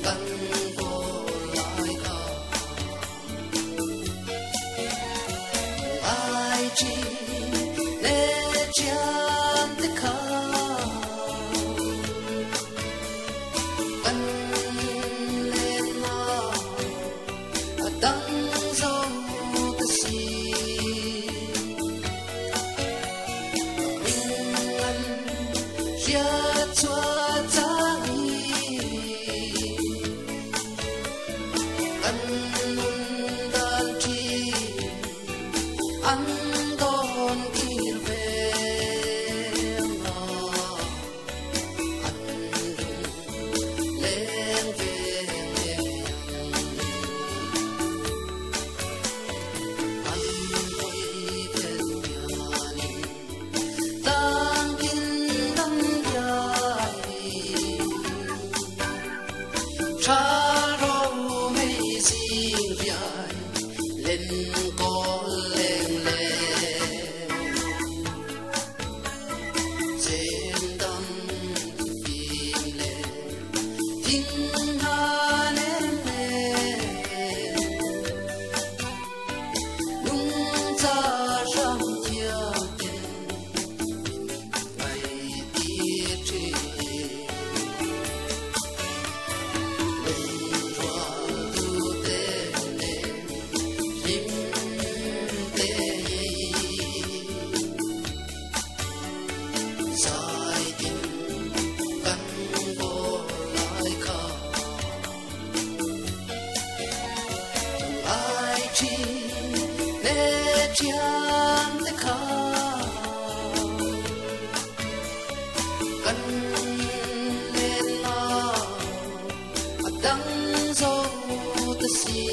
căn vô lại cả ai chỉ để chán tất cả căn lên mà đắng dâu ta xì mình ăn chia cho ta đi ăn đàn chi ăn đòn kia về nó ăn lên về ăn vui bên nhà đi đang kinh đắm dài cha rau mấy gì dài lên có lên lên trên đắm phim lên tiếng hà lên lên nung ta răng chia tiền ngày tiết chế mình qua tu tế lên lim tế dài tình căn vô lại cả ai chỉ để chán tất cả căn lên nào đắng dâu ta xì